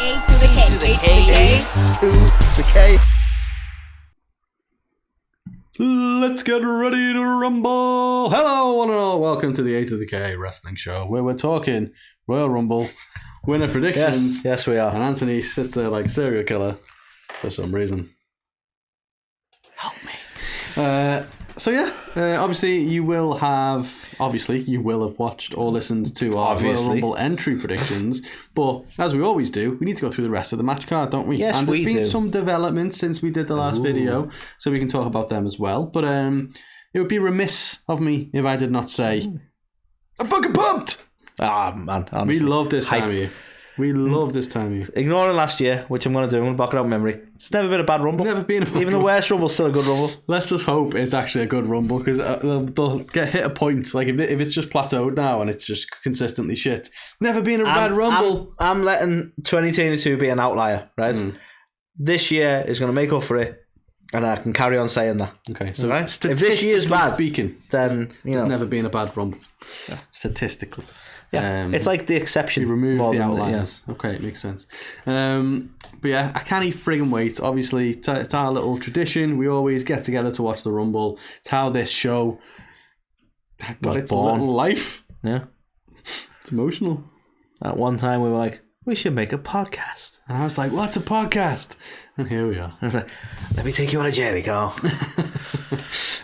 A to the K. A to the K. Let's get ready to rumble. Hello, one and all. Welcome to the A2theK Wrestling Show, where we're talking Royal Rumble winner predictions. Yes, we are. And Anthony sits there like serial killer for some reason. Help me. Obviously you will have watched or listened to our Royal Rumble entry predictions, but as we always do, we need to go through the rest of the match card, don't we? Yes, and we there's been do. some developments since we did the last video, so we can talk about them as well. But it would be remiss of me if I did not say, I'm fucking pumped! Ah, man. Honestly. We love this time of year. We love this time of year. Ignoring last year, which I'm going to do, I'm going to block it out of memory. It's never been a bad Rumble. Never been a bad Even the worst Rumble's still a good Rumble. Let's just hope it's actually a good Rumble, because they'll hit a point. Like, if it's just plateaued now and it's just consistently shit. Never been a bad Rumble. I'm letting 2022 be an outlier, right? This year is going to make up for it, and I can carry on saying that. Okay, so right? If this year's bad, then there's never been a bad Rumble. Yeah. Statistically. Yeah, it's like the exception. You remove the outliers. Yeah. Okay, it makes sense. But yeah, I can't friggin' wait. Obviously, it's our little tradition. We always get together to watch the Rumble. It's how this show got its little life. Yeah. It's emotional. At one time, we were like, we should make a podcast. And I was like, what's a podcast? And here we are. I was like, let me take you on a journey, Carl.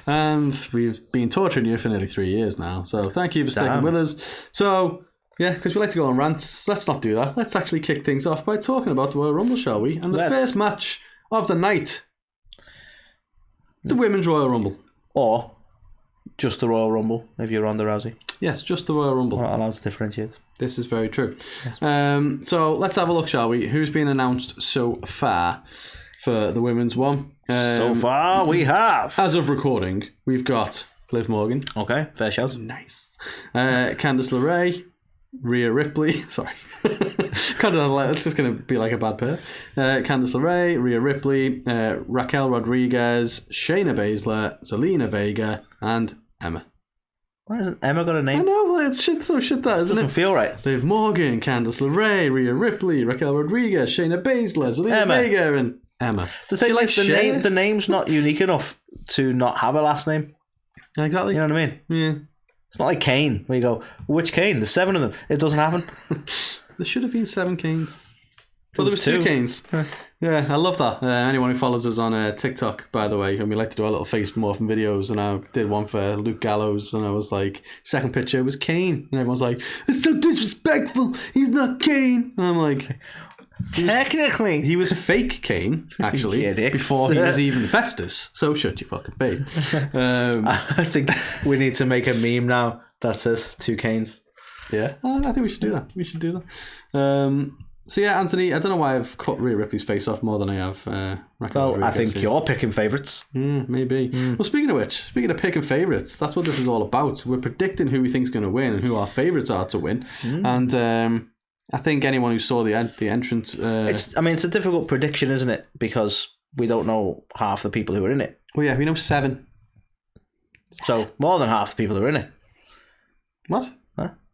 And we've been torturing you for nearly 3 years now. So thank you for sticking with us. So, yeah, because we like to go on rants. Let's not do that. Let's actually kick things off by talking about the Royal Rumble, shall we? And the first match of the night, the Women's Royal Rumble. Or just the Royal Rumble, if you're Ronda Rousey. Yes, just the Royal Rumble. We're not allowed to differentiate. This is very true. Yes. So let's have a look, shall we? Who's been announced so far for the women's one? So far, we have. As of recording, we've got Liv Morgan. Okay, fair shout. Nice. Candice LeRae, Rhea Ripley. Sorry. It's just going to be like a bad pair. Candice LeRae, Rhea Ripley, Raquel Rodriguez, Shayna Baszler, Zelina Vega, and Emma. Why hasn't Emma got a name? I know, it's shit that, isn't it? Doesn't feel right. Liv Morgan, Candice LeRae, Rhea Ripley, Raquel Rodriguez, Shayna Baszler, Zelina Vega, and Emma. The thing is, the name's not unique enough to not have a last name. Exactly. You know what I mean? Yeah. It's not like Kane, where you go, which Kane? There's 7 of them. It doesn't happen. There should have been 7 Kanes. Well, there was 2 Kanes. Yeah, I love that. Anyone who follows us on TikTok, by the way, and we like to do our little face morphing videos, and I did one for Luke Gallows, and I was like, second picture was Kane, and everyone's like, it's so disrespectful, he's not Kane. And I'm like, technically he was fake Kane, actually, before he was even Festus, so shut your fucking face. I think we need to make a meme now that says 2 Kanes. Yeah, I think we should do that. So yeah, Anthony, I don't know why I've cut Rhea Ripley's face off more than I have Raquel Rodriguez. I think you're picking favourites. Maybe. Well, speaking of picking favourites, that's what this is all about. We're predicting who we think's going to win and who our favourites are to win. And I think anyone who saw the entrance... it's a difficult prediction, isn't it? Because we don't know half the people who are in it. Well, yeah, we know 7. So, more than half the people who are in it. What?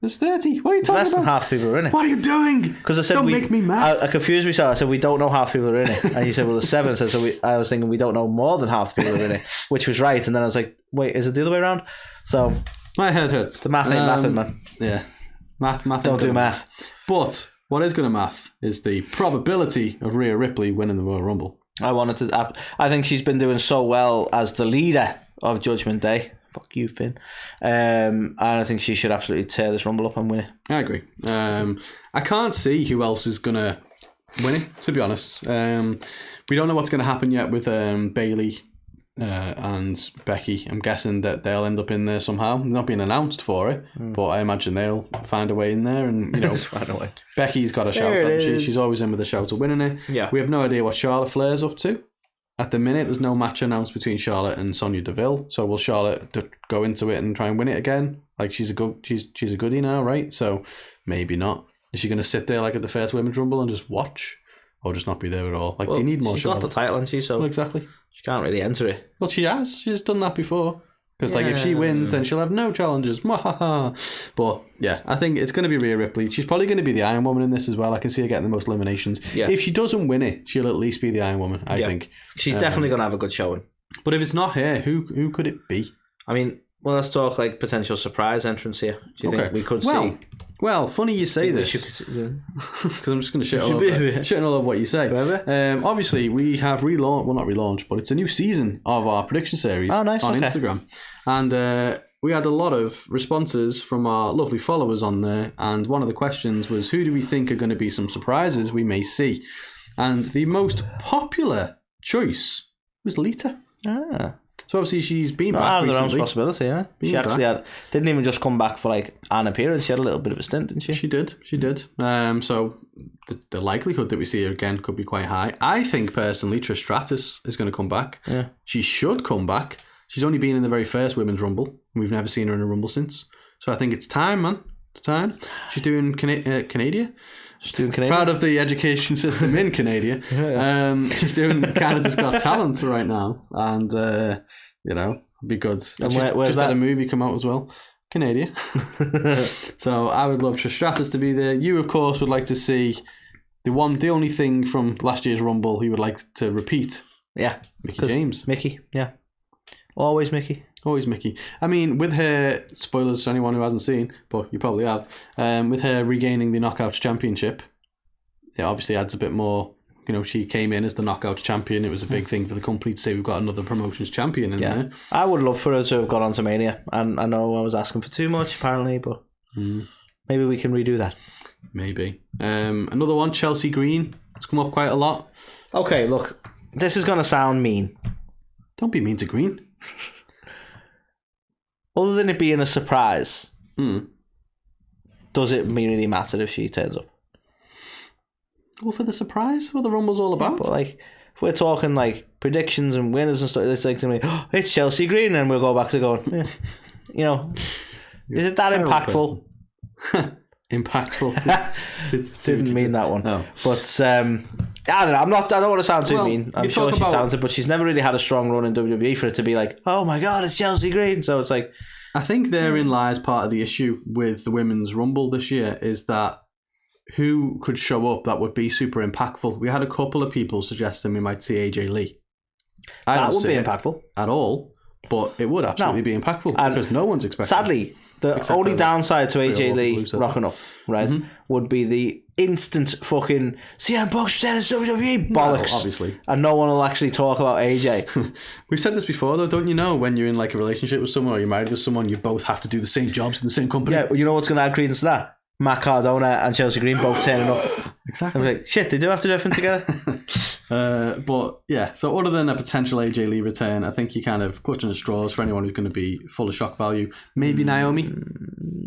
There's 30. What are you talking about? Less than half the people are in it. What are you doing? Because I said don't make me mad. I confused myself. I said we don't know half the people are in it, and you said, well, there's 7. I was thinking we don't know more than half the people are in it, which was right. And then I was like, wait, is it the other way around? So my head hurts. The math ain't mathing, man. Yeah, math. Don't do math. But what is going to math is the probability of Rhea Ripley winning the Royal Rumble. I think she's been doing so well as the leader of Judgment Day. Fuck you, Finn. And I think she should absolutely tear this Rumble up and win it. I agree. I can't see who else is going to win it, to be honest. We don't know what's going to happen yet with Bayley and Becky. I'm guessing that they'll end up in there somehow. They're not being announced for it, but I imagine they'll find a way in there. And find a way. Becky's got a shout, hasn't she? She's always in with a shout of winning it. Yeah. We have no idea what Charlotte Flair's up to. At the minute, there's no match announced between Charlotte and Sonya Deville. So will Charlotte go into it and try and win it again? Like she's a goodie now, right? So maybe not. Is she going to sit there like at the first Women's Rumble and just watch, or just not be there at all? Like, do you need more? She's got the title, hasn't she? So exactly. She can't really enter it. Well, she has. She's done that before. Because like if she wins, then she'll have no challenges. But yeah, I think it's going to be Rhea Ripley. She's probably going to be the Iron Woman in this as well. I can see her getting the most eliminations. Yeah. If she doesn't win it, she'll at least be the Iron Woman, I think. She's definitely going to have a good showing. But if it's not her, who could it be? I mean, well, let's talk like potential surprise entrance here. Do you think we could see? Well, funny you say this, because I'm just going to shit all over what you say. Obviously, we have not relaunched, but it's a new season of our prediction series on Instagram. And we had a lot of responses from our lovely followers on there. And one of the questions was, who do we think are going to be some surprises we may see? And the most popular choice was Lita. So obviously she's been back recently. Possibility, yeah. She actually didn't even just come back for like an appearance. She had a little bit of a stint, didn't she? She did. So the likelihood that we see her again could be quite high. I think personally Trish Stratus is going to come back. Yeah. She should come back. She's only been in the very first Women's Rumble. We've never seen her in a Rumble since. So I think it's time, man. It's time. She's doing Canada. She's doing Canada. Proud of the education system in Canada. She's doing Canada's Got Talent right now. And, it'd be good. And where's just had a movie come out as well. Canada. So I would love Trish Stratus to be there. You, of course, would like to see the only thing from last year's Rumble you would like to repeat. Yeah. Mickey James. Mickey, yeah. Always Mickey. I mean, with her, spoilers to anyone who hasn't seen, but you probably have, with her regaining the Knockouts Championship, it obviously adds a bit more. She came in as the Knockouts champion. It was a big thing for the company to say we've got another promotions champion in there. I would love for her to have gone on to Mania. And I know I was asking for too much, apparently, but maybe we can redo that. Maybe. Another one, Chelsea Green. It's come up quite a lot. Okay, look, this is going to sound mean. Don't be mean to Green. Other than it being a surprise, does it really matter if she turns up? Well, for the surprise, what the Rumble's all about. But like, if we're talking like predictions and winners and stuff, it's like to me, it's Chelsea Green, and we'll go back to going, is it that impactful? Impactful. Didn't mean that one. No. But I don't know. I don't want to sound too mean. I'm sure she's talented, but she's never really had a strong run in WWE for it to be like, oh my god, it's Chelsea Green. So it's like, I think therein lies part of the issue with the Women's Rumble this year is that who could show up that would be super impactful. We had a couple of people suggesting we might see AJ Lee. That wouldn't be impactful at all, but it would absolutely be impactful because no one's expecting. Sadly, the only downside to AJ Lee rocking up, right, would be the instant fucking CM Punk said it's WWE bollocks. No, obviously. And no one will actually talk about AJ. We've said this before though, don't you know, when you're in like a relationship with someone or you're married with someone, you both have to do the same jobs in the same company. Yeah, well, you know what's going to add credence to that? Matt Cardona and Chelsea Green both turning up. Exactly. I'm like, shit, they do have to do everything together. But yeah, so other than a potential AJ Lee return, I think you're kind of clutching at straws for anyone who's going to be full of shock value. Maybe Naomi.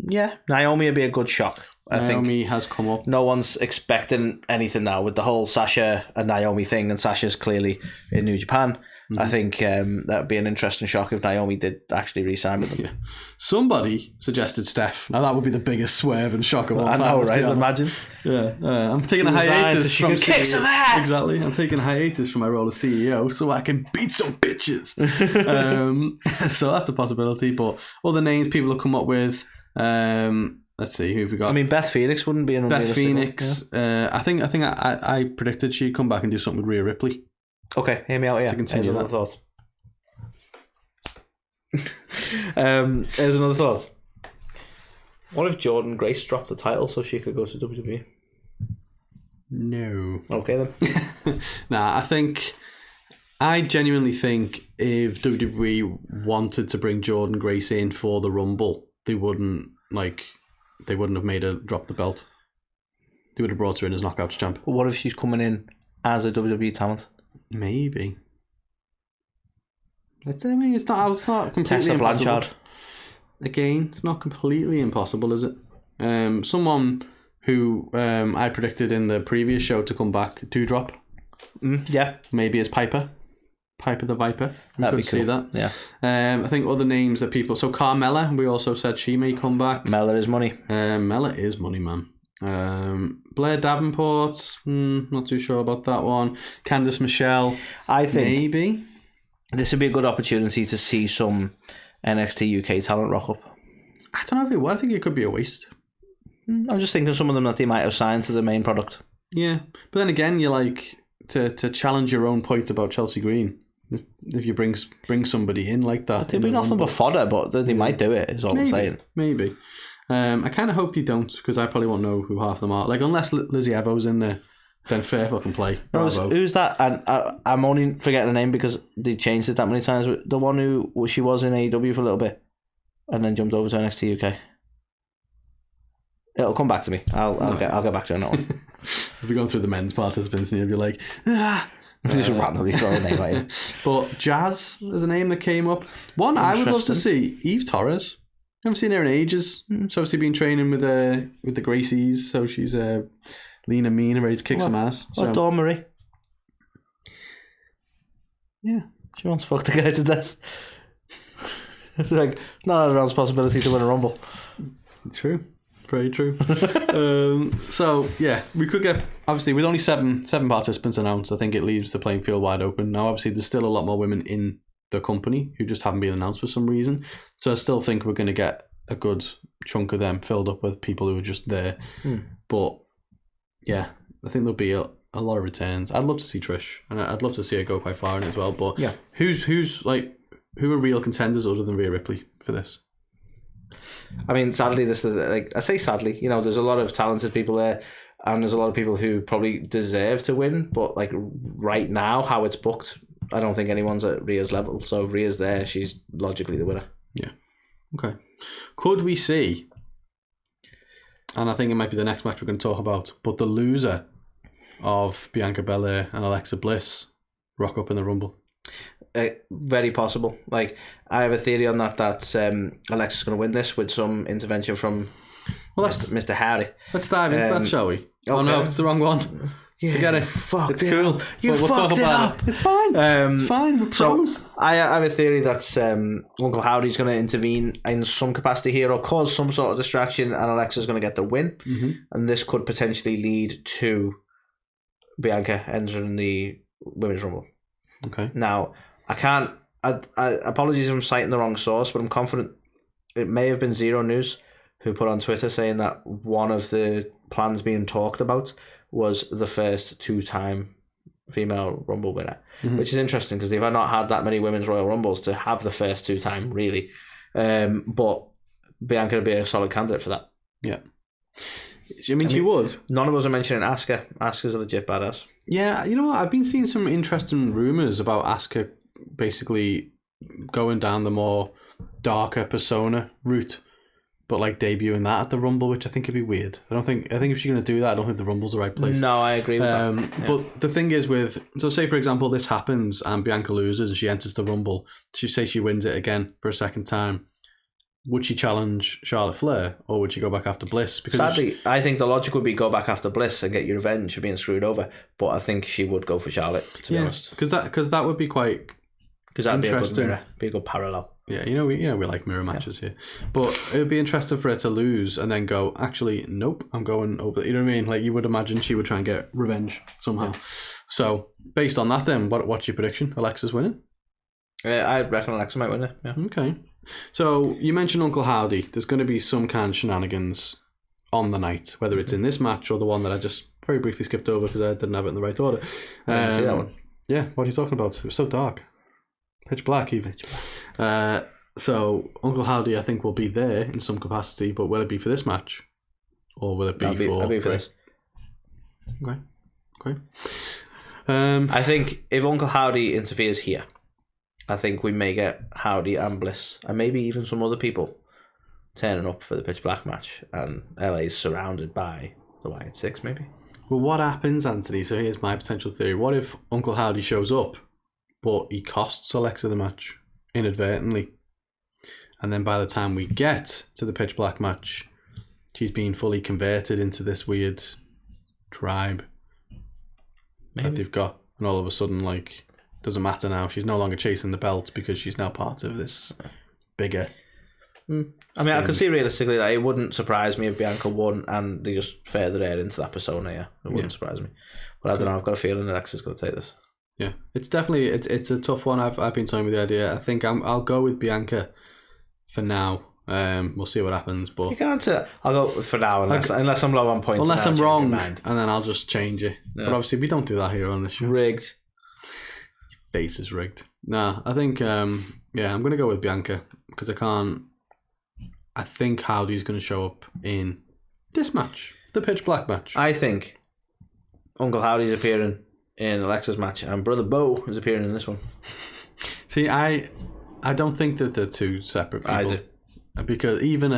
Yeah, Naomi would be a good shock. Naomi has come up. No one's expecting anything now with the whole Sasha and Naomi thing, and Sasha's clearly in New Japan. I think that would be an interesting shock if Naomi did actually re-sign with them. Yeah. Somebody suggested Steph. Now that would be the biggest swerve and shock of all time. I know, right? Imagine. Yeah. I'm taking a hiatus from kick some ass. Exactly. I'm taking a hiatus from my role as CEO so I can beat some bitches. So that's a possibility. But other names people have come up with. Let's see who have we got. I mean, Beth Phoenix wouldn't be an Beth Phoenix. Yeah. I think I predicted she'd come back and do something with Rhea Ripley. Okay, hear me out here. Here's another thought. Here's another thought. What if Jordan Grace dropped the title so she could go to WWE? No. Okay then. Nah, I genuinely think if WWE wanted to bring Jordan Grace in for the Rumble, they wouldn't have made her drop the belt. They would have brought her in as Knockouts champ. But what if she's coming in as a WWE talent? Maybe. It's not completely Tessa impossible. Blanchard. Again, it's not completely impossible, is it? Someone who I predicted in the previous show to come back, Doudrop. Yeah. Maybe as Piper the Viper. We could see that. Yeah. I think other names that people... So Carmella, we also said she may come back. Mella is money. Mella is money, man. Blair Davenport, not too sure about that one. Candice Michelle, I think maybe this would be a good opportunity to see some NXT UK talent rock up. I don't know. I think it could be a waste. I'm just thinking some of them that they might have signed to the main product. Yeah, but then again, you like to challenge your own point about Chelsea Green. If you bring somebody in like that, they'll be nothing but fodder, but they might do it. Is all I'm saying. Maybe. I kind of hope they don't, because I probably won't know who half of them are. Like, unless Lizzie Evo's in there, then fair fucking play. Who's that? And I'm only forgetting the name because they changed it that many times. The one who she was in AEW for a little bit, and then jumped over to NXT UK. It'll come back to me. I'll get back to it on that one. If we're going through the men's participants, and you'll be like, just randomly throw a name at you. But Jazz is a name that came up. One I would love to see, Eve Torres. I haven't seen her in ages. She's obviously been training with the Gracies, so she's lean and mean and ready to kick some ass. So. Dawn Marie. Yeah. She wants to fuck the guy to death. It's like, not everyone's possibility to win a Rumble. True. Very true. So, yeah, we could get, obviously, with only seven participants announced, I think it leaves the playing field wide open. Now, obviously, there's still a lot more women in the company who just haven't been announced for some reason. So I still think we're going to get a good chunk of them filled up with people who are just there. But, yeah, I think there'll be a lot of returns. I'd love to see Trish, and I'd love to see her go quite far in it as well. But yeah, who are real contenders other than Rhea Ripley for this? I mean, sadly, this is like I say, sadly. You know, there's a lot of talented people there, and there's a lot of people who probably deserve to win. But like right now, how it's booked, I don't think anyone's at Rhea's level. So if Rhea's there, she's logically the winner. Yeah. Okay. Could we see? And I think it might be the next match we're going to talk about. But the loser of Bianca Belair and Alexa Bliss rock up in the Rumble. Very possible. Like, I have a theory on that Alexa's going to win this with some intervention from Mr. Howdy. Let's dive into that, shall we? Okay. Oh no, it's the wrong one. Yeah, forget it. It's cool. You fucked it up. It's fine. It's fine. We're pros. So I have a theory that Uncle Howdy's going to intervene in some capacity here or cause some sort of distraction, and Alexa's going to get the win. And this could potentially lead to Bianca entering the Women's Rumble. Okay. Now, I apologies if I'm citing the wrong source, but I'm confident it may have been Zero News who put on Twitter saying that one of the plans being talked about was the first 2-time female Rumble winner, which is interesting because they've not had that many Women's Royal Rumbles to have the first 2-time, really. But Bianca would be a solid candidate for that. Yeah. I mean, she would. None of us are mentioning Asuka. Asuka's a legit badass. Yeah, you know what? I've been seeing some interesting rumours about Asuka basically going down the more darker persona route, but like debuting that at the Rumble, which I think would be weird. I think if she's going to do that, I don't think the Rumble's the right place. No, I agree with that. Yeah. But the thing is so say for example this happens and Bianca loses and she enters the Rumble, she wins it again for a second time. Would she challenge Charlotte Flair or would she go back after Bliss? Because sadly, I think the logic would be go back after Bliss and get your revenge for being screwed over. But I think she would go for Charlotte, to be honest. Because that would be quite interesting. Be a good parallel. Yeah, you know we like mirror matches here, but it would be interesting for her to lose and then go, actually, nope, I'm going over. You know what I mean? Like you would imagine she would try and get revenge somehow. Yeah. So based on that, then what's your prediction? Alexa's winning? I reckon Alexa might win it. Yeah. Okay. So you mentioned Uncle Howdy. There's going to be some kind of shenanigans on the night, whether it's in this match or the one that I just very briefly skipped over because I didn't have it in the right order. I didn't see that one. Yeah, what are you talking about? It was so dark. Pitch black even. So Uncle Howdy, I think, will be there in some capacity, but will it be for this match? Or will it be for... I'll be for this. Okay. I think if Uncle Howdy interferes here, I think we may get Howdy and Bliss, and maybe even some other people turning up for the pitch black match, and LA is surrounded by the Wyatt Six, maybe. Well, what happens, Anthony? So here's my potential theory. What if Uncle Howdy shows up, but he costs Alexa the match inadvertently, and then by the time we get to the pitch black match, she's been fully converted into this weird tribe that they've got, and all of a sudden, like, doesn't matter now. She's no longer chasing the belt because she's now part of this bigger. I mean, I could see realistically that it wouldn't surprise me if Bianca won and they just further her into that persona. Yeah, it wouldn't surprise me. But I don't know. I've got a feeling that Alexa's going to take this. Yeah, it's definitely it's a tough one. I've been toying with the idea. I think I'll go with Bianca for now. We'll see what happens, but you can't. I'll go for now unless I'm low on points. Unless I'm wrong, and then I'll just change it. Yeah. But obviously, we don't do that here on the show. Rigged. Face is rigged. Nah, I think I'm gonna go with Bianca because I think Howdy's gonna show up in this match, the Pitch Black match. I think Uncle Howdy's appearing in Alexa's match, and Brother Bo is appearing in this one. See, I don't think that they're two separate people. I do. Because even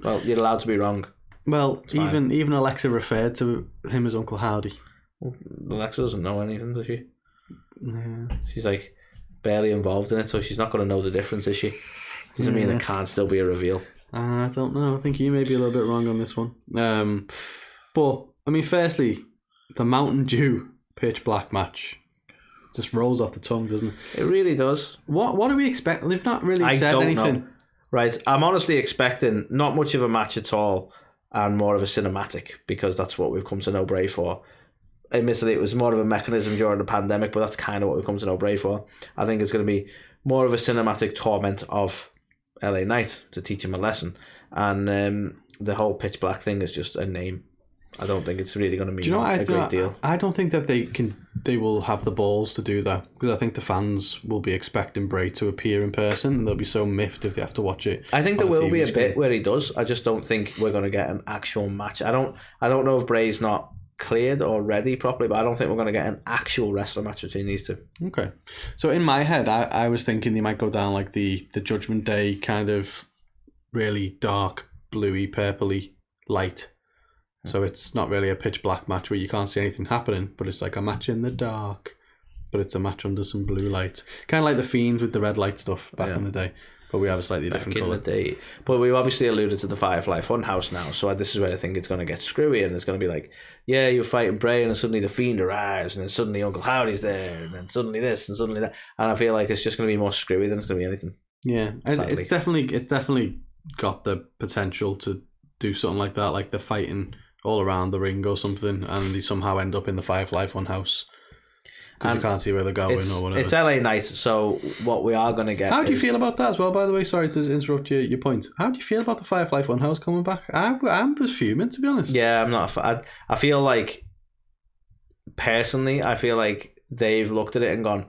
well, you're allowed to be wrong. Well, even Alexa referred to him as Uncle Howdy. Well, Alexa doesn't know anything, does she? Yeah. She's like barely involved in it, so she's not going to know the difference, is she? Doesn't mean there can't still be a reveal. I don't know. I think you may be a little bit wrong on this one. But I mean, firstly, the Mountain Dew Pitch Black match just rolls off the tongue, doesn't it? It really does. What do we expect? They've not really said anything. Know. Right, I'm honestly expecting not much of a match at all and more of a cinematic because that's what we've come to know Bray for. Admittedly, it was more of a mechanism during the pandemic, but that's kind of what we've come to know Bray for. I think it's going to be more of a cinematic torment of LA Knight to teach him a lesson. And the whole Pitch Black thing is just a name. I don't think it's really going to mean a great deal. I don't think that they will have the balls to do that because I think the fans will be expecting Bray to appear in person and they'll be so miffed if they have to watch it. I think there will be a bit where he does. I just don't think we're going to get an actual match. I don't know if Bray's not cleared or ready properly, but I don't think we're going to get an actual wrestling match between these two. Okay. So in my head, I was thinking they might go down like the Judgment Day kind of really dark, bluey, purpley light. So it's not really a pitch black match where you can't see anything happening, but it's like a match in the dark, but it's a match under some blue light. Kind of like the Fiend with the red light stuff back in the day, but we have a slightly different colour. But we've obviously alluded to the Firefly Funhouse now, so this is where I think it's going to get screwy, and it's going to be like, yeah, you're fighting Bray, and then suddenly the Fiend arrives, and then suddenly Uncle Howdy's there, and then suddenly this, and suddenly that, and I feel like it's just going to be more screwy than it's going to be anything. Yeah, it's definitely got the potential to do something like that, like the fighting all around the ring or something, and they somehow end up in the Firefly Funhouse because you can't see where they're going or whatever. It's LA Knight, so what we are going to get. How do you feel about that as well, by the way? Sorry to interrupt your point. How do you feel about the Firefly Funhouse coming back? I'm just fuming, to be honest. Yeah, I'm not. I feel like, personally, they've looked at it and gone,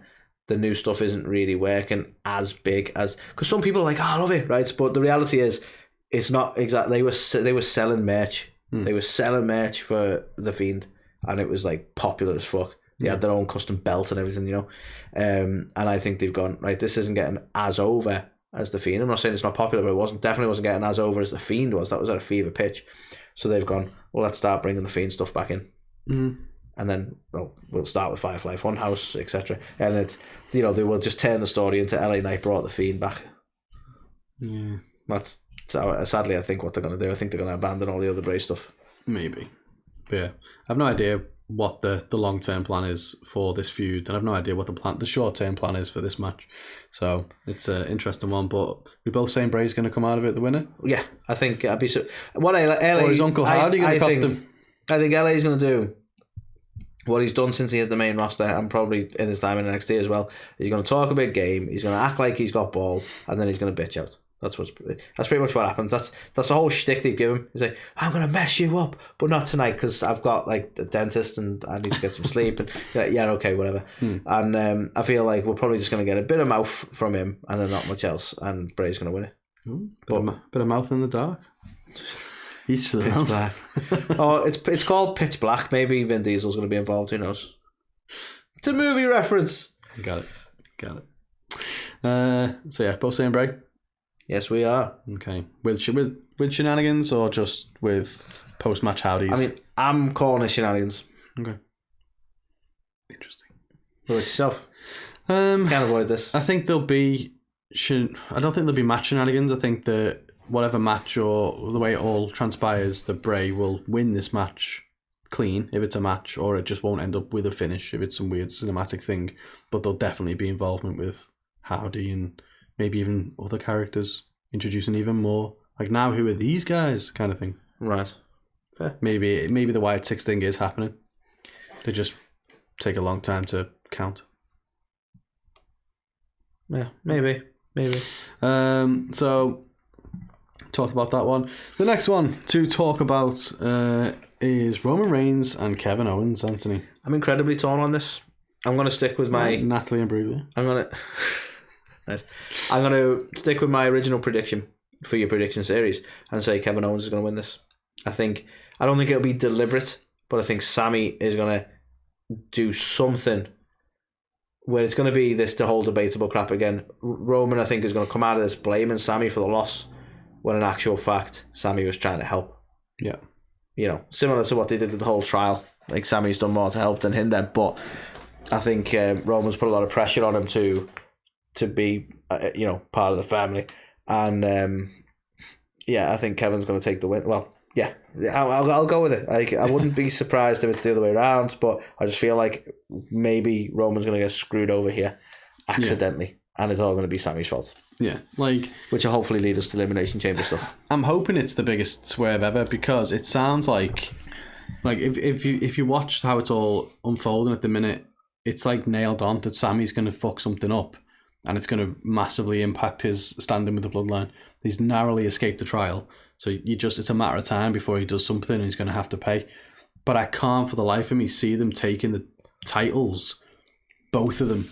the new stuff isn't really working as big as... Because some people are like, oh, I love it, right? But the reality is, it's not exactly... They were selling merch. They were selling merch for The Fiend, and it was like popular as fuck. They had their own custom belt and everything, you know. And I think they've gone, right, this isn't getting as over as The Fiend. I'm not saying it's not popular, but it definitely wasn't getting as over as The Fiend was. That was at a fever pitch. So they've gone, well, let's start bringing The Fiend stuff back in. And then we'll start with Firefly Funhouse, etc. And it's, they will just turn the story into LA Knight brought The Fiend back. Yeah. That's sadly, I think, what they're going to do. I think they're going to abandon all the other Bray stuff. Maybe. But yeah, I have no idea what the long-term plan is for this feud, and I have no idea what the short-term plan is for this match. So it's an interesting one, but we're both saying Bray's going to come out of it the winner? Yeah, I think I'd be so... What LA... Or is Uncle Howdy going to cost him? I think LA's going to do what he's done since he hit the main roster, and probably in his time in NXT as well. He's going to talk a big game, he's going to act like he's got balls, and then he's going to bitch out. That's pretty much what happens. That's the whole shtick they've given him. He's like, I'm gonna mess you up, but not tonight because I've got like the dentist and I need to get some sleep. And yeah, okay, whatever. And I feel like we're probably just gonna get a bit of mouth from him and then not much else, and Bray's gonna win it. Bit of mouth in the dark. He's still Pitch Black. Oh, it's called Pitch Black. Maybe Vin Diesel's gonna be involved. Who knows? It's a movie reference. Got it. So yeah, both saying Bray. Yes, we are. Okay. With shenanigans or just with post-match howdies? I mean, I'm calling it shenanigans. Okay. Interesting. What about yourself? Can't avoid this. I think there'll be... I don't think there'll be match shenanigans. I think that whatever match or the way it all transpires, that Bray will win this match clean if it's a match, or it just won't end up with a finish if it's some weird cinematic thing. But there'll definitely be involvement with Howdy and... maybe even other characters, introducing even more. Like, now who are these guys kind of thing. Right. Fair. Maybe the Wyatt Six thing is happening. They just take a long time to count. Yeah, maybe. So Talked about that one. The next one to talk about is Roman Reigns and Kevin Owens, Anthony. I'm incredibly torn on this. I'm going to stick with my... Natalie and Bruglia. Nice. I'm going to stick with my original prediction for your prediction series and say Kevin Owens is going to win this. I don't think it'll be deliberate, but I think Sami is going to do something where it's going to be the whole debatable crap again. Roman, I think, is going to come out of this blaming Sami for the loss, when in actual fact, Sami was trying to help. Yeah. You know, similar to what they did with the whole trial. Like, Sami's done more to help than him there, but I think Roman's put a lot of pressure on him to be, part of the family. And, I think Kevin's going to take the win. Well, yeah, I'll go with it. I wouldn't be surprised if it's the other way around, but I just feel like maybe Roman's going to get screwed over here accidentally, and it's all going to be Sami's fault. Yeah, which will hopefully lead us to Elimination Chamber stuff. I'm hoping it's the biggest swerve ever, because it sounds like if you watch how it's all unfolding at the minute, it's like nailed on that Sami's going to fuck something up, and it's going to massively impact his standing with the bloodline. He's narrowly escaped the trial. So it's a matter of time before he does something and he's going to have to pay. But I can't for the life of me see them taking the titles, both of them,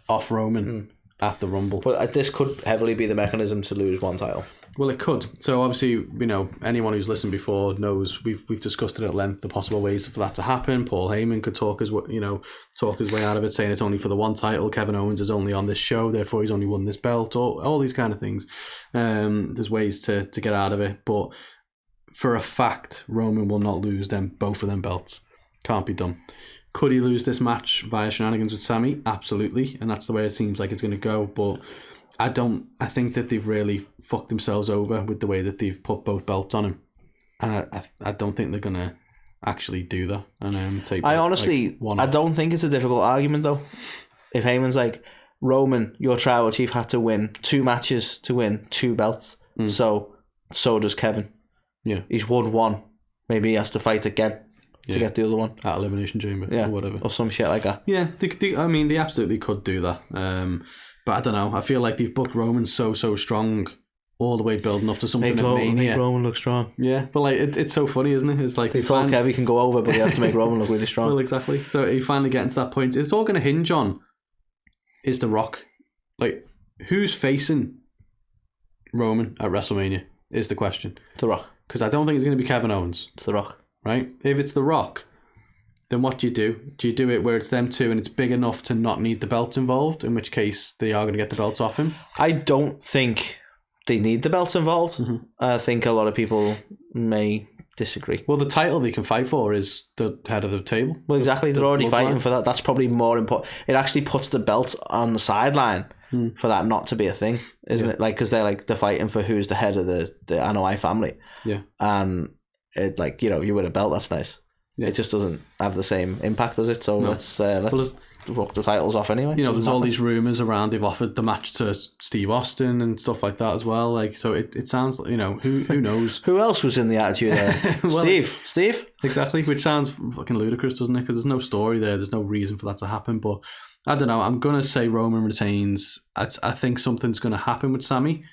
off Roman at the Rumble. But this could heavily be the mechanism to lose one title. Well, it could. So obviously, anyone who's listened before knows we've discussed it at length, the possible ways for that to happen. Paul Heyman could talk his way out of it, saying it's only for the one title. Kevin Owens is only on this show, therefore he's only won this belt. All these kind of things. There's ways to get out of it, but for a fact, Roman will not lose both of them belts. Can't be done. Could he lose this match via shenanigans with Sami? Absolutely, and that's the way it seems like it's going to go. But I think that they've really fucked themselves over with the way that they've put both belts on him, and I don't think they're gonna actually do that. And take. I honestly, I don't think it's a difficult argument though. If Heyman's like, Roman, your tribal chief had to win 2 matches to win 2 belts, so does Kevin. Yeah, he's won 1. Maybe he has to fight again to get the other one at Elimination Chamber, or whatever, or some shit like that. Yeah, they absolutely could do that. But I don't know. I feel like they've booked Roman so strong, all the way building up to something at Mania. Make Roman look strong. Yeah, but it's so funny, isn't it? It's like they thought Kevin can go over, but he has to make Roman look really strong. Well, exactly. So you finally getting to that point. It's all going to hinge on, is The Rock, who's facing Roman at WrestleMania? Is the question. The Rock. Because I don't think it's going to be Kevin Owens. It's The Rock. Right? If it's The Rock, then what do you do? Do you do it where it's them two and it's big enough to not need the belts involved, in which case they are going to get the belts off him? I don't think they need the belts involved. Mm-hmm. I think a lot of people may disagree. Well, the title they can fight for is the head of the table. Well, exactly. They're already fighting for that. That's probably more important. It actually puts the belt on the sideline for that not to be a thing, isn't it? Because they're fighting for who's the head of the Anoa'i family. Yeah. And it you win a belt, that's nice. Yeah. It just doesn't have the same impact, does it? So let's fuck the titles off anyway. There's all these rumours around. They've offered the match to Steve Austin and stuff like that as well. So it sounds who knows? Who else was in the Attitude Era? Well, Steve. Exactly, which sounds fucking ludicrous, doesn't it? Because there's no story there. There's no reason for that to happen. But I don't know. I'm gonna say Roman retains. I think something's gonna happen with Sami,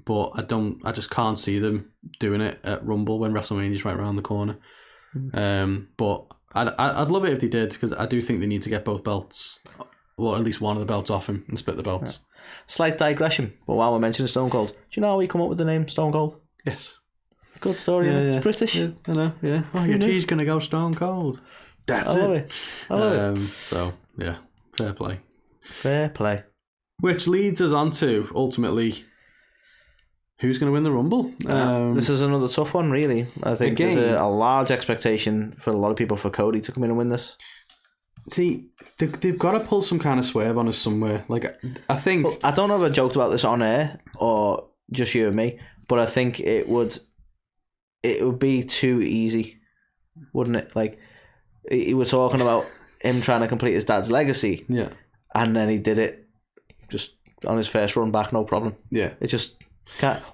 but I just can't see them doing it at Rumble when WrestleMania's right around the corner. But I'd love it if they did, because I do think they need to get both belts, or at least one of the belts off him and split the belts. Yeah. Slight digression, but while we're mentioning Stone Cold, do you know how we come up with the name Stone Cold? Yes. Good story. Yeah. It's British. Yes, I know. Yeah. Oh, your tea's gonna go Stone Cold. That's it. I love it. So yeah, fair play. Fair play. Which leads us on to ultimately, who's going to win the Rumble? This is another tough one, really. I think there's a large expectation for a lot of people for Cody to come in and win this. See, they've got to pull some kind of swerve on us somewhere. I think... Well, I don't know if I joked about this on air or just you and me, but I think it would be too easy, wouldn't it? He was talking about him trying to complete his dad's legacy. Yeah. And then he did it just on his first run back, no problem. Yeah. It just...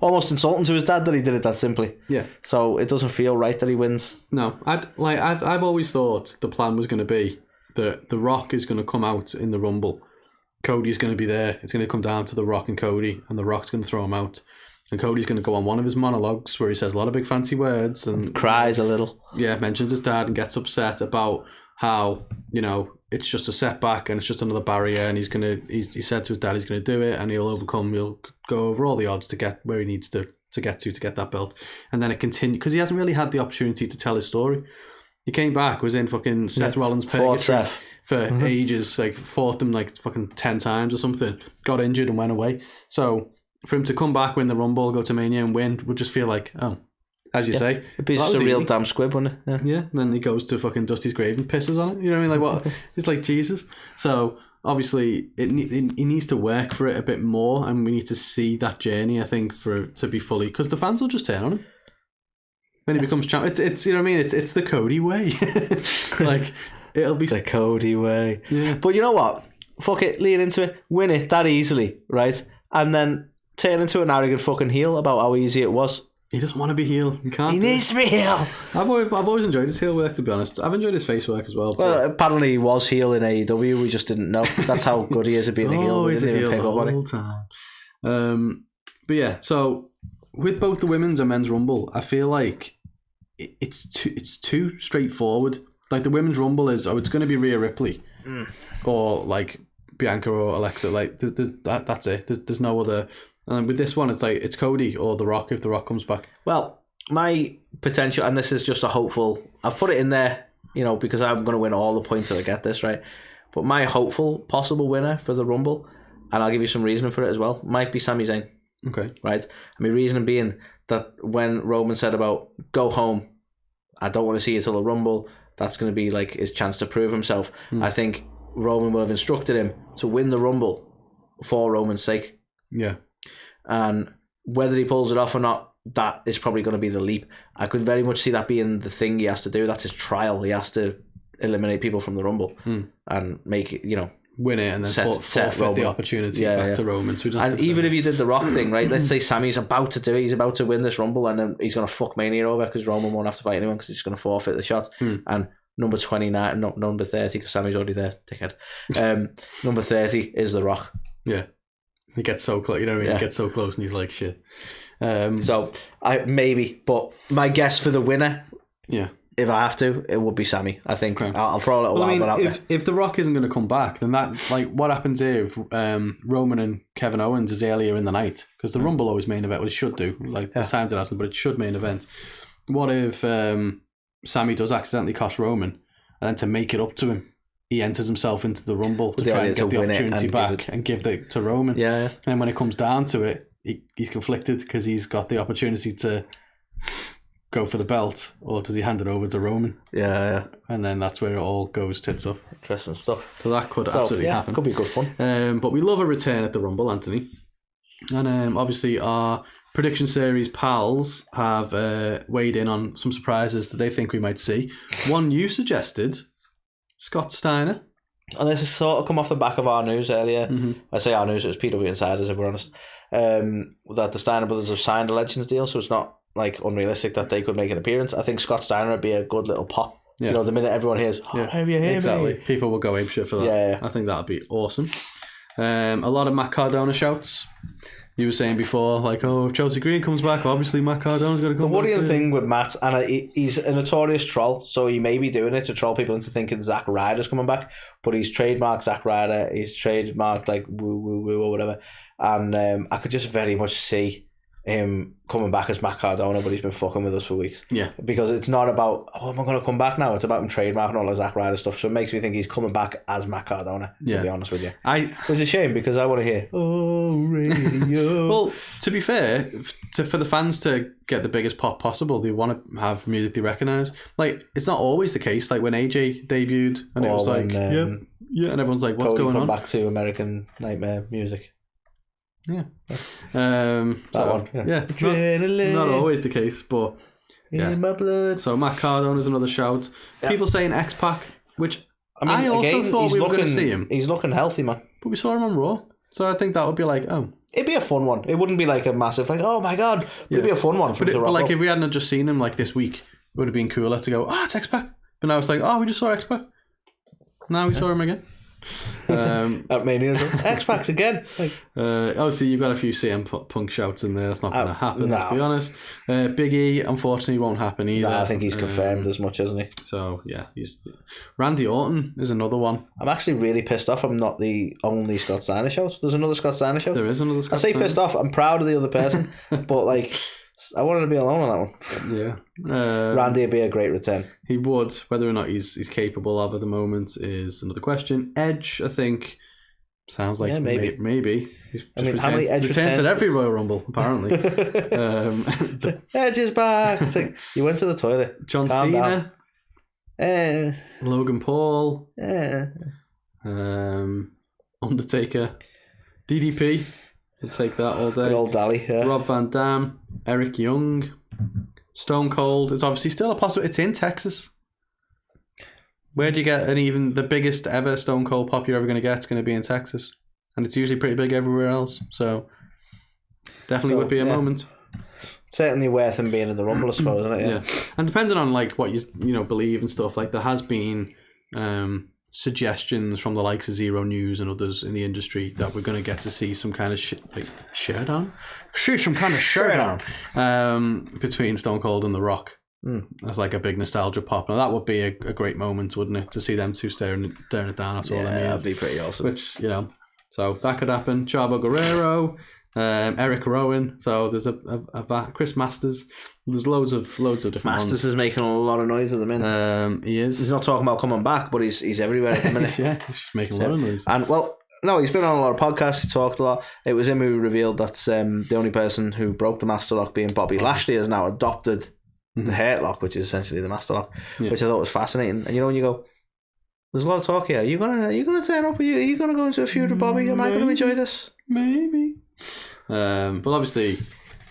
almost insulting to his dad that he did it that simply. Yeah. So it doesn't feel right that he wins. No, I've always thought the plan was going to be that The Rock is going to come out in the Rumble. Cody's going to be there. It's going to come down to The Rock and Cody, and The Rock's going to throw him out. And Cody's going to go on one of his monologues where he says a lot of big fancy words and cries a little. Yeah, mentions his dad and gets upset about how, you know, it's just a setback and it's just another barrier, and he said to his dad he's going to do it, and he'll go over all the odds to get where he needs to get that belt. And then it continued because he hasn't really had the opportunity to tell his story. He came back, was in fucking Seth Rollins' purgatory for ages, like fought them like fucking 10 times or something, got injured and went away. So for him to come back, win the Rumble, go to Mania and win would just feel like, oh, as you say, it'd be just a real damn squib, wouldn't it? Yeah. And then he goes to fucking Dusty's grave and pisses on it. You know what I mean? Like what? It's like Jesus. So obviously he needs to work for it a bit more, and we need to see that journey, I think, for it to be fully, because the fans will just turn on him when he becomes champ. It's you know what I mean? It's the Cody way. Like it'll be the Cody way. Yeah. But you know what? Fuck it, lean into it, win it that easily, right? And then turn into an arrogant fucking heel about how easy it was. He doesn't want to be heel. He can't. He needs to be heel. I've always enjoyed his heel work, to be honest. I've enjoyed his face work as well. Well, apparently he was heel in AEW. We just didn't know. That's how good he is at being a heel. He's a heel the whole time. But yeah, so with both the women's and men's Rumble, I feel like it's too straightforward. Like the women's Rumble is, it's going to be Rhea Ripley or like Bianca or Alexa. Like that's it. There's no other. And with this one, it's like it's Cody or The Rock if The Rock comes back. Well, my potential, and this is just a hopeful, I've put it in there, you know, because I'm going to win all the points till I get this, right? But my hopeful possible winner for the Rumble, and I'll give you some reasoning for it as well, might be Sami Zayn. Okay. Right? I mean, reasoning being that when Roman said about go home, I don't want to see you till the Rumble, that's going to be like his chance to prove himself. I think Roman would have instructed him to win the Rumble for Roman's sake. Yeah. And whether he pulls it off or not, that is probably going to be the leap. I could very much see that being the thing he has to do. That's his trial. He has to eliminate people from the Rumble and make it, you know, win it and then forfeit the opportunity back to Roman. So and even if he did the Rock thing, right? Let's say Sammy's about to do it. He's about to win this Rumble, and then he's going to fuck Mania over because Roman won't have to fight anyone because he's going to forfeit the shot. And number 29, no, number 30, because Sammy's already there, dickhead. Number 30 is The Rock. Yeah. He gets so close, you know what I mean? He gets so close and he's like, shit. So, maybe, but my guess for the winner, if I have to, it would be Sami. I think I'll throw a little wild one out there. If The Rock isn't going to come back, then that, like, what happens here if Roman and Kevin Owens is earlier in the night? Because the Rumble always main event, well, it should do. Like, this time it hasn't, but it should main event. What if Sami does accidentally cost Roman, and then to make it up to him, he enters himself into the Rumble to try and get the opportunity back and give it to Roman. Yeah. And when it comes down to it, he's conflicted because he's got the opportunity to go for the belt, or does he hand it over to Roman? Yeah. And then that's where it all goes tits up. Interesting stuff. So that could absolutely happen. Could be good fun. But we love a return at the Rumble, Anthony. And obviously our prediction series pals have weighed in on some surprises that they think we might see. One you suggested, Scott Steiner. And this has sort of come off the back of our news earlier. I say our news, it was PW Insiders, if we're honest. That the Steiner brothers have signed a Legends deal, so it's not like unrealistic that they could make an appearance. I think Scott Steiner would be a good little pop. Yeah. You know, the minute everyone hears, have you heard exactly. me? People will go apeshit for that. Yeah. I think that would be awesome. A lot of Matt Cardona shouts. You were saying before, like, if Chelsea Green comes back, obviously Matt Cardona's going to come back. The worrying thing with Matt, and he's a notorious troll, so he may be doing it to troll people into thinking Zack Ryder's coming back, but he's trademarked Zack Ryder, he's trademarked, like, woo, woo, woo, or whatever, and I could just very much see him coming back as Matt Cardona, but he's been fucking with us for weeks. Yeah. Because it's not about, am I going to come back now? It's about him trademarking all the Zack Ryder stuff, so it makes me think he's coming back as Matt Cardona, to be honest with you. It's a shame, because I want to hear, radio. Well, to be fair, for the fans to get the biggest pop possible, they want to have music they recognise. Like, it's not always the case. Like, when AJ debuted, and it was like, and everyone's like, what's going on? Come back to American Nightmare music. Yeah. That one. Yeah. Not always the case, but in my blood. So Matt Cardona's another shout. People saying X-Pac, which I also thought we were going to see him. He's looking healthy, man. But we saw him on Raw. So I think that would be like, it'd be a fun one. It wouldn't be like a massive, like, oh my God. It'd be a fun one. But like, if we hadn't just seen him like this week, it would have been cooler to go, it's X-Pac. But now it's like, we just saw X-Pac. Now we saw him again. At Mania, X-Pac again. Obviously, you've got a few CM Punk shouts in there. That's not going to happen, let's be honest. Big E, unfortunately, won't happen either. I think he's confirmed as much, hasn't he? So, yeah. Randy Orton is another one. I'm actually really pissed off I'm not the only Scott Steiner shout. There's another Scott Steiner shout. There is another Scott Steiner. I say pissed off. I'm proud of the other person. But, like, I wanted to be alone on that one. Yeah. Randy would be a great return. He would. Whether or not he's capable of at the moment is another question. Edge, I think, sounds like maybe. He's just how many Edge returns at every Royal Rumble, apparently. Edge is back. It's like, you went to the toilet. John Cena. Logan Paul. Undertaker. DDP. We'll take that all day. Good old Dally, yeah. Rob Van Dam. Eric Young. Stone Cold. It's obviously still a possibility. It's in Texas. Where do you get the biggest ever Stone Cold pop you're ever going to get? It's going to be in Texas. And it's usually pretty big everywhere else. So definitely would be a moment. Certainly worth him being in the Rumble, I suppose, isn't it? Yeah. And depending on like what you believe and stuff, like there has been suggestions from the likes of Zero News and others in the industry that we're going to get to see some kind of showdown between Stone Cold and The Rock. That's like a big nostalgia pop. Now that would be a great moment, wouldn't it, to see them two staring it down after all them years. That'd be pretty awesome. Which, so that could happen. Chavo Guerrero, Eric Rowan. So there's a Chris Masters. There's loads of different Masters ones. is making a lot of noise at the minute. He is. He's not talking about coming back, but he's everywhere at the minute. Yeah, he's just making a lot of noise. And no, he's been on a lot of podcasts. He talked a lot. It was him who revealed that the only person who broke the Master Lock, being Bobby Lashley, has now adopted the Hurt Lock, which is essentially the Master Lock, which I thought was fascinating. And when you go, there's a lot of talk here. Are you gonna turn up? Are you gonna go into a feud with Bobby? Am I gonna enjoy this? Maybe. But obviously,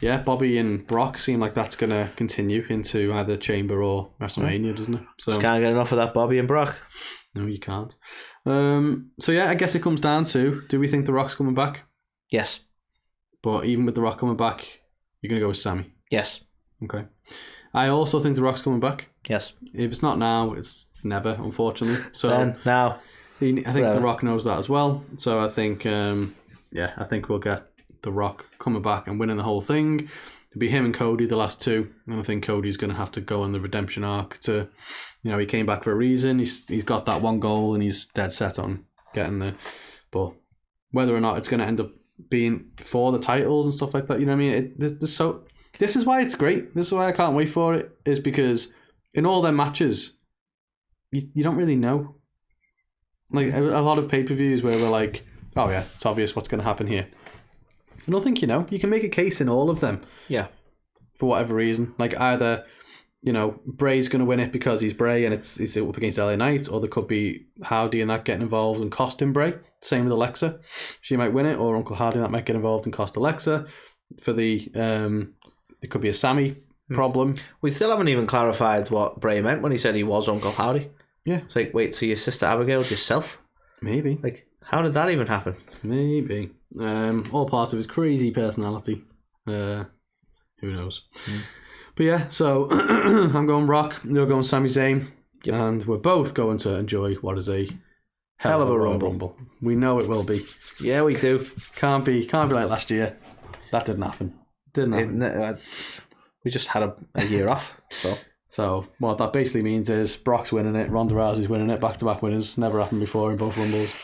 Bobby and Brock seem like that's gonna continue into either Chamber or WrestleMania, doesn't it? So just can't get enough of that Bobby and Brock. No, you can't. So I guess it comes down to, do we think The Rock's coming back? Yes. But even with The Rock coming back, you're gonna go with Sami? Yes. Okay. I also think The Rock's coming back. Yes. If it's not now, it's never, unfortunately. So then, now. I think The Rock knows that as well. So I think, I think we'll get The Rock coming back and winning the whole thing. It'll be him and Cody, the last two. And I think Cody's going to have to go on the redemption arc to, he came back for a reason. He's got that one goal and he's dead set on getting there. But whether or not it's going to end up being for the titles and stuff like that, you know what I mean? This is why it's great. This is why I can't wait for it, is because in all their matches, you don't really know. Like a lot of pay-per-views where we're like, oh yeah, it's obvious what's going to happen here. I don't think you know. You can make a case in all of them. Yeah. For whatever reason. Like either, Bray's going to win it because he's Bray and it's up against LA Knight, or there could be Howdy and that getting involved and costing Bray. Same with Alexa. She might win it, or Uncle Howdy that might get involved and cost Alexa. For the... It could be a Sami problem. We still haven't even clarified what Bray meant when he said he was Uncle Howdy. Yeah. It's like, wait, so your sister Abigail's yourself? Maybe. Like, how did that even happen? Maybe. All part of his crazy personality. Who knows? But yeah, so I'm going Rock, you're going Sami Zayn, and we're both going to enjoy what is a hell of a Rumble. We know it will be. Yeah, we do. Can't be like last year. That didn't happen. We just had a year off. So what that basically means is Brock's winning it, Ronda Rousey's winning it, back-to-back winners. Never happened before in both Rumbles.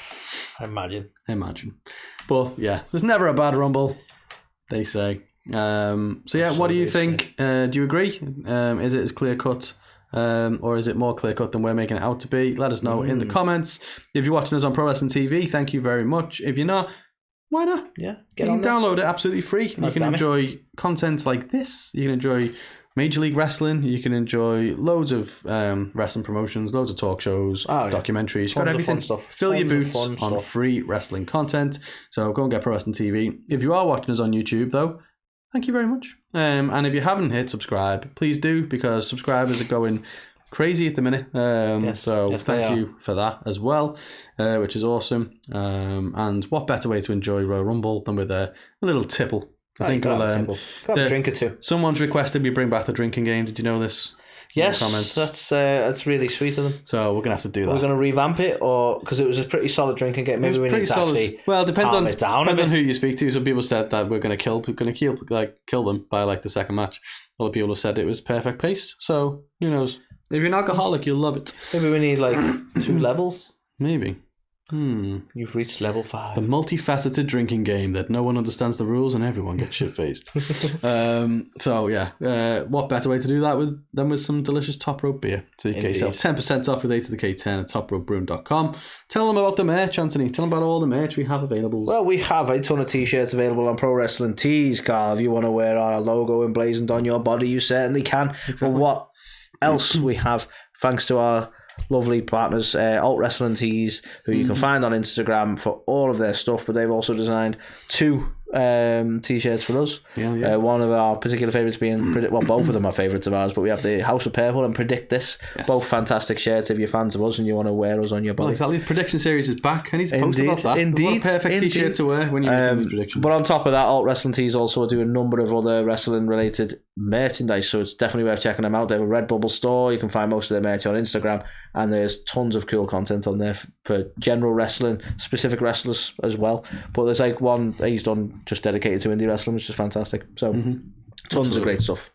Imagine. But yeah, there's never a bad Rumble, they say. What do you think? Do you agree? Is it as clear-cut or is it more clear-cut than we're making it out to be? Let us know in the comments. If you're watching us on Pro Wrestling TV, thank you very much. If you're not, why not? Yeah, you can download it absolutely free. And you can enjoy content like this. You can enjoy Major League Wrestling. You can enjoy loads of wrestling promotions, loads of talk shows, documentaries. You've got everything. Fill your boots on free wrestling content. So go and get Pro Wrestling TV. If you are watching us on YouTube, though, thank you very much. And if you haven't hit subscribe, please do, because subscribers are going crazy at the minute. Thank you for that as well, which is awesome. And what better way to enjoy Royal Rumble than with a little tipple? I think we'll have a drink or two. Someone's requested we bring back the drinking game. Did you know this? Yes, comments. That's really sweet of them. So we're gonna have to do that. We're gonna revamp it, or because it was a pretty solid drinking game. Maybe we need to actually. Well, depends on who you speak to. Some people said that we're gonna kill them by like the second match. Other people have said it was perfect pace. So who knows? If you're an alcoholic, you'll love it. Maybe we need like 2 levels. Maybe. You've reached level 5. The multifaceted drinking game that no one understands the rules and everyone gets shit-faced. So yeah, what better way to do that than with some delicious Top Rope beer? So you get yourself 10% off with A2theK10 at topropebrewing.com. Tell them about the merch, Anthony. Tell them about all the merch we have available. Well, we have a ton of t-shirts available on Pro Wrestling Tees, Carl. If you want to wear our logo emblazoned on your body, you certainly can. Exactly. But what else we have, thanks to our lovely partners, Alt Wrestling Tees, who you can find on Instagram for all of their stuff, but they've also designed 2 t-shirts for us. Yeah. One of our particular favourites being, well, both of them are favourites of ours, but we have the House of Purple and Predict This. Yes. Both fantastic shirts if you're fans of us and you want to wear us on your body. Well, exactly. The prediction series is back. I need to post about that. Indeed. What a perfect t-shirt to wear when you're making these predictions. But on top of that, Alt Wrestling Tees also do a number of other wrestling related merchandise, so it's definitely worth checking them out. They have a Redbubble store. You can find most of their merch on Instagram, and there's tons of cool content on there for general wrestling, specific wrestlers as well. But there's like one he's done just dedicated to indie wrestling, which is fantastic. So tons of great stuff.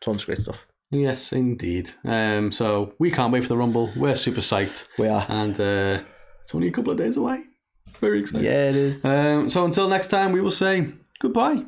Yes, indeed. So we can't wait for the Rumble. We're super psyched. We are. And it's only a couple of days away. Very excited. Yeah, it is. So until next time, we will say goodbye.